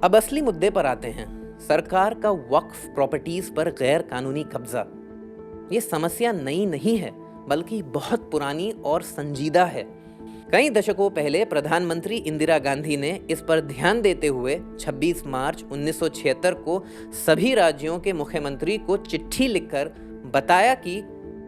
अब असली मुद्दे पर आते हैं। सरकार का वक्फ प्रॉपर्टीज पर गैर कानूनी कब्जा। ये समस्या नई नहीं है, बल्कि बहुत पुरानी और संजीदा है। कई दशकों पहले प्रधानमंत्री इंदिरा गांधी ने इस पर ध्यान देते हुए 26 मार्च 1976 को सभी राज्यों के मुख्यमंत्री को चिट्ठी लिखकर बताया कि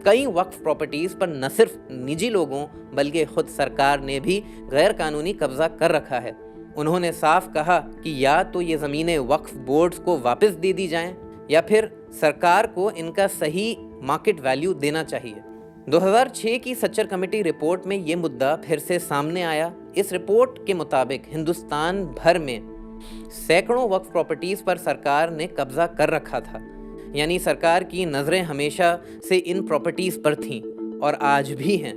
कई वक्फ प्रॉपर्टीज पर न सिर्फ निजी लोगों बल्कि खुद सरकार ने भी गैर कानूनी कब्जा कर रखा है। उन्होंने साफ कहा कि या तो ये ज़मीनें वक्फ बोर्ड्स को वापस दे दी जाएं या फिर सरकार को इनका सही मार्केट वैल्यू देना चाहिए। 2006 की सच्चर कमेटी रिपोर्ट में ये मुद्दा फिर से सामने आया। इस रिपोर्ट के मुताबिक हिंदुस्तान भर में सैकड़ों वक्फ प्रॉपर्टीज पर सरकार ने कब्जा कर रखा था। यानी सरकार की नज़रें हमेशा से इन प्रॉपर्टीज पर थीं और आज भी हैं।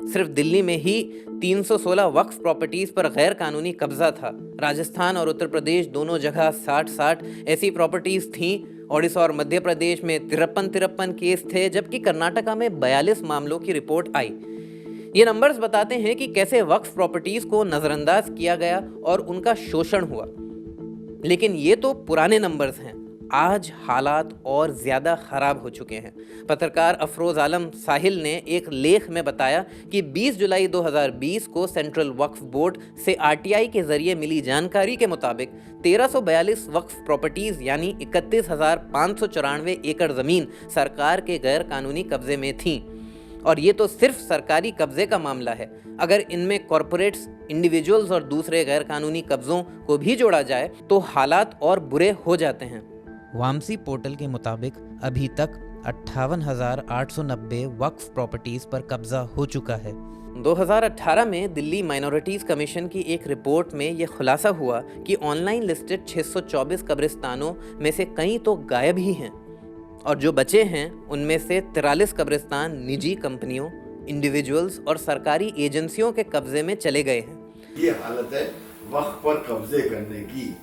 सिर्फ दिल्ली में ही 316 वक्फ प्रॉपर्टीज पर गैर कानूनी कब्जा था। राजस्थान और उत्तर प्रदेश दोनों जगह 60 ऐसी प्रॉपर्टीज थीं। ओडिशा और मध्य प्रदेश में 53 केस थे, जबकि कर्नाटका में 42 मामलों की रिपोर्ट आई। ये नंबर्स बताते हैं कि कैसे वक्फ प्रॉपर्टीज को नज़रअंदाज किया गया और उनका शोषण हुआ। लेकिन ये तो पुराने नंबर्स हैं। आज हालात और ज़्यादा ख़राब हो चुके हैं। पत्रकार अफरोज़ आलम साहिल ने एक लेख में बताया कि 20 जुलाई 2020 को सेंट्रल वक्फ बोर्ड से आरटीआई के ज़रिए मिली जानकारी के मुताबिक 1342 वक्फ प्रॉपर्टीज़ यानी 31,594 एकड़ ज़मीन सरकार के गैर कानूनी कब्जे में थीं। और ये तो सिर्फ सरकारी कब्जे का मामला है। अगर इनमें कॉरपोरेट्स, इंडिविजुअल्स और दूसरे गैर कानूनी कब्जों को भी जोड़ा जाए तो हालात और बुरे हो जाते हैं। वामसी पोर्टल के मुताबिक अभी तक 58,890 वक्फ प्रॉपर्टीज पर कब्जा हो चुका है। 2018 में दिल्ली माइनॉरिटीज़ कमीशन की एक रिपोर्ट में यह खुलासा हुआ कि ऑनलाइन लिस्टेड 624 कब्रिस्तानों में से कई तो गायब ही हैं और जो बचे हैं उनमें से 43 कब्रिस्तान निजी कंपनियों, इंडिविजुअल्स और सरकारी एजेंसियों के कब्जे में चले गए हैं। ये हालत है वक्फ पर कब्जे करने की।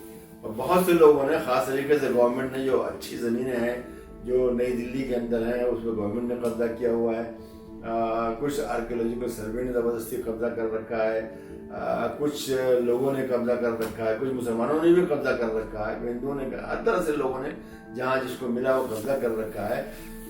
और बहुत से लोगों ने, खास तरीके से गवर्नमेंट ने, जो अच्छी ज़मीनें हैं जो नई दिल्ली के अंदर हैं उस पर गवर्नमेंट ने कब्जा किया हुआ है। कुछ आर्कियोलॉजिकल सर्वे ने ज़बरदस्ती कब्जा कर रखा है, कुछ लोगों ने कब्जा कर रखा है, कुछ मुसलमानों ने भी कब्जा कर रखा है, हिंदुओं ने, हर तरह से लोगों ने जहाँ जिसको मिला वो कब्जा कर रखा है।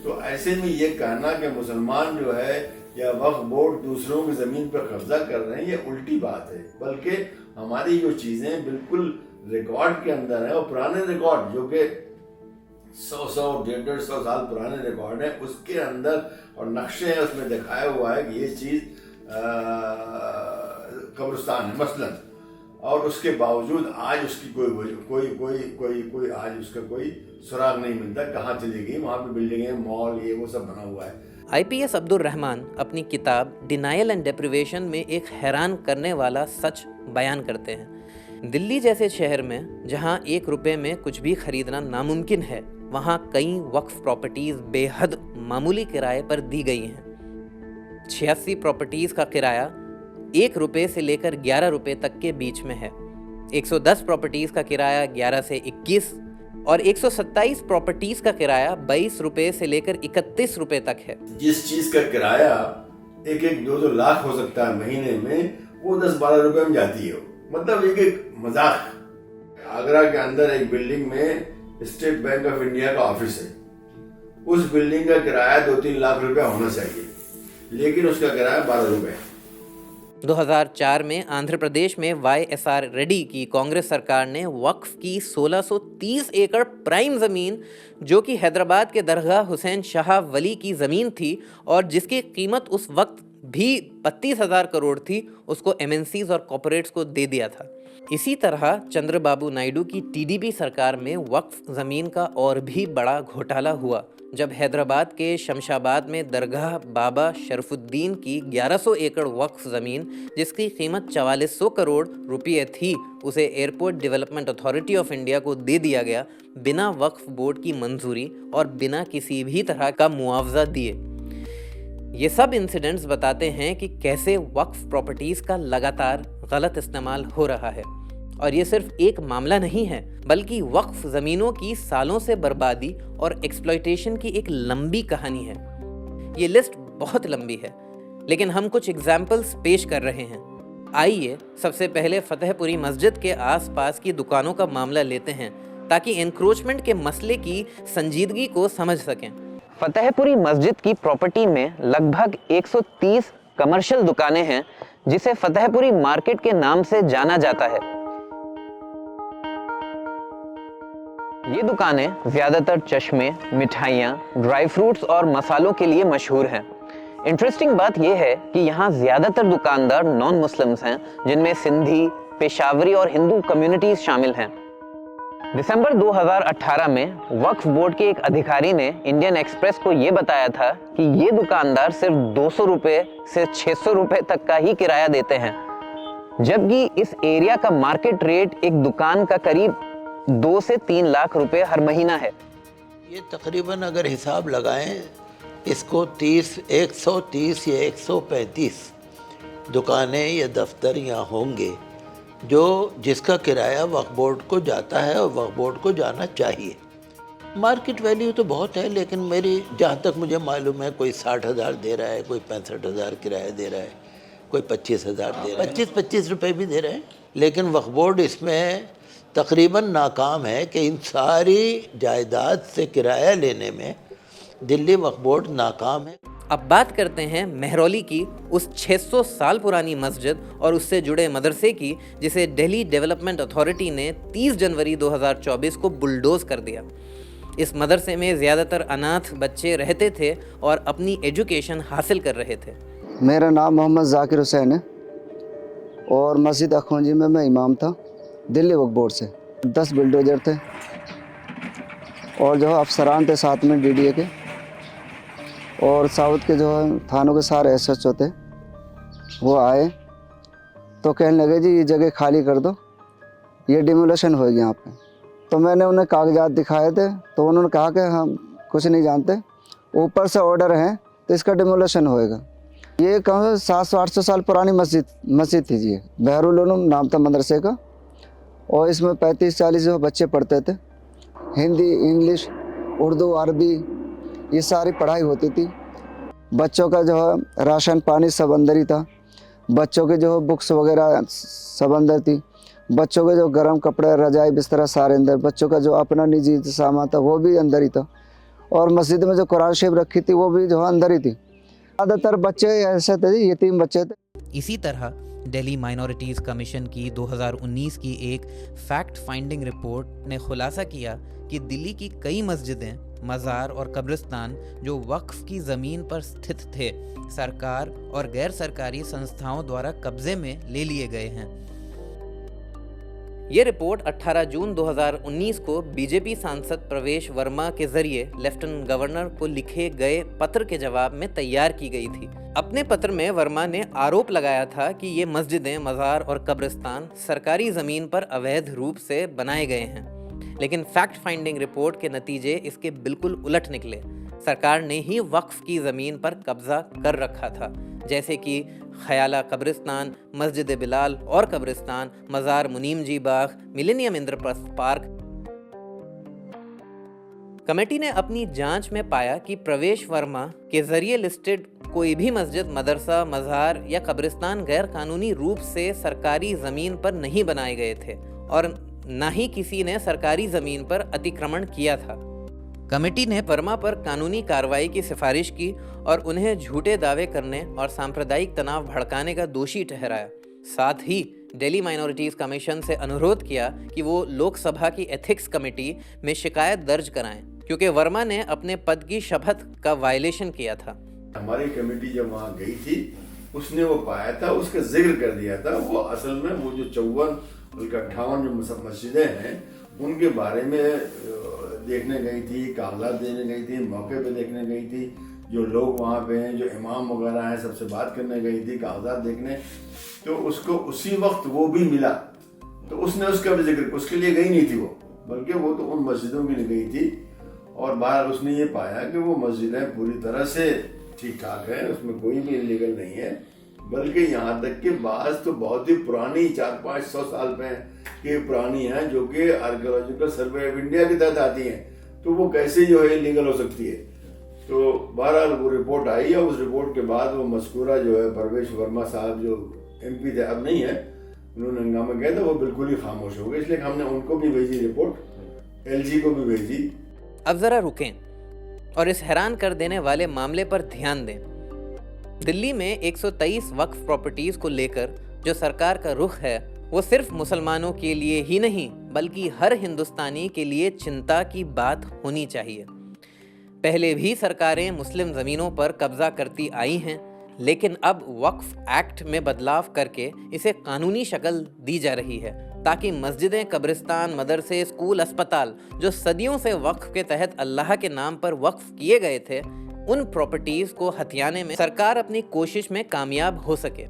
तो ऐसे में ये कहना कि मुसलमान जो है या वक्फ बोर्ड दूसरों की ज़मीन पर कब्जा कर रहे हैं, ये उल्टी बात है। बल्कि हमारी जो चीज़ें बिल्कुल रिकॉर्ड के अंदर है और पुराने रिकॉर्ड जो कि 100-150 साल पुराने रिकॉर्ड हैं उसके अंदर और नक्शे हैं, उसमें दिखाया हुआ है कि ये चीज़ कब्रिस्तान है मसलन, और उसके बावजूद आज उसकी कोई आज उसका कोई सुराग नहीं मिलता, कहाँ चली गई। वहाँ पे बिल्डिंगें, मॉल, ये वो सब बना हुआ है। IPS अब्दुल रहमान अपनी किताब डिनायल एंड डेप्रिवेशन में एक हैरान करने वाला सच बयान करते हैं। दिल्ली जैसे शहर में जहां 1 रुपये में कुछ भी खरीदना नामुमकिन है, वहां कई वक्फ प्रॉपर्टीज बेहद मामूली किराए पर दी गई हैं। 86 प्रॉपर्टीज का किराया 1 रुपये से लेकर 11 रुपये तक के बीच में है। 110 प्रॉपर्टीज का किराया 11 से 21 और 127 प्रॉपर्टीज का किराया 22 रुपये से लेकर 31 रुपये तक है। जिस चीज का किराया 1-2 लाख हो सकता है महीने में, वो 10-12 रुपये में जाती है। मतलब एक मजाक। आगरा के अंदर एक बिल्डिंग में स्टेट बैंक ऑफ इंडिया का ऑफिस है। उस बिल्डिंग का किराया 2-3 लाख रुपया होना चाहिए, लेकिन उसका किराया 12 रुपये। 2004 में आंध्र प्रदेश में YSR रेड्डी की कांग्रेस सरकार ने वक्फ की 1630 एकड़ प्राइम ज़मीन, जो कि हैदराबाद के दरगाह हुसैन शाह वली की ज़मीन थी और जिसकी कीमत उस वक्त भी 32,000 करोड़ थी, उसको MNCs और कॉर्पोरेट्स को दे दिया था। इसी तरह चंद्रबाबू नायडू की TDP सरकार में वक्फ ज़मीन का और भी बड़ा घोटाला हुआ, जब हैदराबाद के शमशाबाद में दरगाह बाबा शरफुद्दीन की 1100 एकड़ वक्फ ज़मीन, जिसकी कीमत 4400 करोड़ रुपये थी, उसे airport development authority of India को दे दिया गया, बिना वक्फ बोर्ड की मंजूरी और बिना किसी भी तरह का मुआवजा दिए। ये सब इंसिडेंट्स बताते हैं कि कैसे वक्फ प्रॉपर्टीज़ का लगातार गलत इस्तेमाल हो रहा है। और ये सिर्फ एक मामला नहीं है, बल्कि वक्फ ज़मीनों की सालों से बर्बादी और एक्सप्लॉयटेशन की एक लंबी कहानी है। ये लिस्ट बहुत लंबी है, लेकिन हम कुछ एग्जाम्पल्स पेश कर रहे हैं। आइए सबसे पहले फतेहपुरी मस्जिद के आसपास की दुकानों का मामला लेते हैं ताकि एनक्रोचमेंट के मसले की संजीदगी को समझ सकें। फतेहपुरी मस्जिद की प्रॉपर्टी में लगभग 130 कमर्शियल दुकानें हैं जिसे फतेहपुरी मार्केट के नाम से जाना जाता है। ये दुकानें ज्यादातर चश्मे, मिठाइयाँ, ड्राई फ्रूट्स और मसालों के लिए मशहूर हैं। इंटरेस्टिंग बात यह है कि यहाँ ज्यादातर दुकानदार नॉन मुस्लिम्स हैं, जिनमें सिंधी, पेशावरी और हिंदू कम्युनिटीज शामिल हैं। दिसंबर 2018 में वक्फ बोर्ड के एक अधिकारी ने इंडियन एक्सप्रेस को ये बताया था कि ये दुकानदार सिर्फ 200 रुपए से 600 रुपए तक का ही किराया देते हैं, जबकि इस एरिया का मार्केट रेट एक दुकान का करीब 2 से 3 लाख रुपए हर महीना है। ये तकरीबन अगर हिसाब लगाएं इसको 130 या 135 दुकानें या दफ्तर यहाँ होंगे जिसका किराया वक्फ बोर्ड को जाता है और वक्फ बोर्ड को जाना चाहिए। मार्केट वैल्यू तो बहुत है, लेकिन मेरी जहाँ तक मुझे मालूम है कोई 60,000 दे रहा है, कोई 65,000 किराया दे रहा है, कोई 25,000 दे रहा है, 25 रुपये भी दे रहे हैं। लेकिन वक्फ बोर्ड इसमें तकरीबन नाकाम है कि इन सारी जायदाद से किराया लेने में दिल्ली वक्फ बोर्ड नाकाम है। अब बात करते हैं मेहरौली की उस 600 साल पुरानी मस्जिद और उससे जुड़े मदरसे की, जिसे दिल्ली डेवलपमेंट अथॉरिटी ने 30 जनवरी 2024 को बुलडोज कर दिया। इस मदरसे में ज़्यादातर अनाथ बच्चे रहते थे और अपनी एजुकेशन हासिल कर रहे थे। मेरा नाम मोहम्मद जाकिर हुसैन है और मस्जिद अखौंजी में मैं इमाम था। दिल्ली वक्फ बोर्ड से 10 बिल्डोजर थे और जो है अफसरान थे साथ में DDA के, और साउथ के जो है थानों के सारे SHO थे। वो आए तो कहने लगे जी ये जगह खाली कर दो, ये डिमोलेशन होगी यहाँ पे। तो मैंने उन्हें कागजात दिखाए थे तो उन्होंने कहा कि हम कुछ नहीं जानते, ऊपर से ऑर्डर है तो इसका डिमोलेशन होएगा। ये कम 700-800 साल पुरानी मस्जिद थी जी। बहरुल उलूम नाम था मदरसे का, और इसमें 35-40 जो बच्चे पढ़ते थे। हिंदी, इंग्लिश, उर्दू, अरबी ये सारी पढ़ाई होती थी। बच्चों का जो है राशन पानी सब अंदर ही था। बच्चों के जो बुक्स वगैरह सब अंदर थी। बच्चों के जो गर्म कपड़े, रजाई, बिस्तरा सारे अंदर। बच्चों का जो अपना निजी सामान था वो भी अंदर ही था। और मस्जिद में जो कुरान शरीफ रखी थी वो भी जो है अंदर ही थी। ज़्यादातर बच्चे ऐसे थे जी, यतीम बच्चे थे। इसी तरह दिल्ली माइनॉरिटीज़ कमीशन की 2019 की एक फैक्ट फाइंडिंग रिपोर्ट ने खुलासा किया कि दिल्ली की कई मस्जिदें, मज़ार और कब्रिस्तान जो वक्फ की ज़मीन पर स्थित थे, सरकार और गैर सरकारी संस्थाओं द्वारा कब्जे में ले लिए गए हैं। ये रिपोर्ट 18 जून 2019 को बीजेपी सांसद प्रवेश वर्मा के जरिए लेफ्टिनेंट गवर्नर को लिखे गए पत्र के जवाब में तैयार की गई थी। अपने पत्र में वर्मा ने आरोप लगाया था कि ये मस्जिदें, मज़ार और कब्रिस्तान सरकारी ज़मीन पर अवैध रूप से बनाए गए हैं। लेकिन फैक्ट फाइंडिंग रिपोर्ट के नतीजे इसके बिल्कुल उलट निकले। सरकार ने ही वक्फ की ज़मीन पर कब्जा कर रखा था, जैसे कि ख्याला कब्रिस्तान, मस्जिद बिलाल और कब्रिस्तान, मज़ार मुनीम जी बाग, मिलेनियम इंद्रप्रस्थ पार्क। कमेटी ने अपनी जांच में पाया कि प्रवेश वर्मा के जरिए लिस्टेड कोई भी मस्जिद, मदरसा, मज़ार या कब्रिस्तान गैर कानूनी रूप से सरकारी ज़मीन पर नहीं बनाए गए थे और न ही किसी ने सरकारी ज़मीन पर अतिक्रमण किया था। कमेटी ने वर्मा पर कानूनी कार्रवाई की सिफारिश की और उन्हें झूठे दावे करने और सांप्रदायिक तनाव भड़काने का दोषी ठहराया। साथ ही दिल्ली माइनॉरिटीज़ कमीशन से अनुरोध किया कि वो लोकसभा की एथिक्स कमेटी में शिकायत दर्ज कराएं, क्योंकि वर्मा ने अपने पद की शपथ का वायलेशन किया था। हमारी कमेटी जब वहाँ गई थी उसने वो पाया था, उसका जिक्र कर दिया था। वो असल में वो जो 54 बल्कि 58 जो मस्जिदें हैं उनके बारे में देखने गई थी, कागजात देने गई थी, मौके पे देखने गई थी। जो लोग वहाँ पे हैं, जो इमाम वगैरह हैं, सबसे बात करने गई थी, कागजात देखने। तो उसको उसी वक्त वो भी मिला, तो उसने उसका भी जिक्र, उसके लिए गई नहीं थी वो, बल्कि वो तो उन मस्जिदों के लिए गई थी। और बाहर उसने ये पाया कि वो मस्जिदें पूरी तरह से ठीक ठाक हैं, उसमें कोई भी इलीगल नहीं है। बल्कि यहाँ तक कि बाज़ तो बहुत ही पुरानी 400-500 साल की पुरानी हैं, जो कि आर्कियोलॉजिकल सर्वे ऑफ इंडिया के तहत आती हैं। तो वो कैसे जो है इलीगल हो सकती है। तो बहरहाल वो रिपोर्ट आई और उस रिपोर्ट के बाद वो मज़कूरा जो है प्रवेश वर्मा साहब जो MP थे, अब नहीं है, उन्होंने हंगामा किया था, वो बिल्कुल ही खामोश हो गए, इसलिए हमने उनको भी भेजी रिपोर्ट, LG को भी भेजी। अब ज़रा रुकें और इस हैरान कर देने वाले मामले पर ध्यान दें। दिल्ली में 123 वक्फ प्रॉपर्टीज़ को लेकर जो सरकार का रुख है वो सिर्फ मुसलमानों के लिए ही नहीं बल्कि हर हिंदुस्तानी के लिए चिंता की बात होनी चाहिए। पहले भी सरकारें मुस्लिम ज़मीनों पर कब्जा करती आई हैं, लेकिन अब वक्फ एक्ट में बदलाव करके इसे कानूनी शक्ल दी जा रही है ताकि मस्जिदें, कब्रिस्तान, मदरसे, स्कूल, अस्पताल जो सदियों से वक्फ के तहत अल्लाह के नाम पर वक्फ किए गए थे, उन प्रॉपर्टीज़ को हथियाने में सरकार अपनी कोशिश में कामयाब हो सके।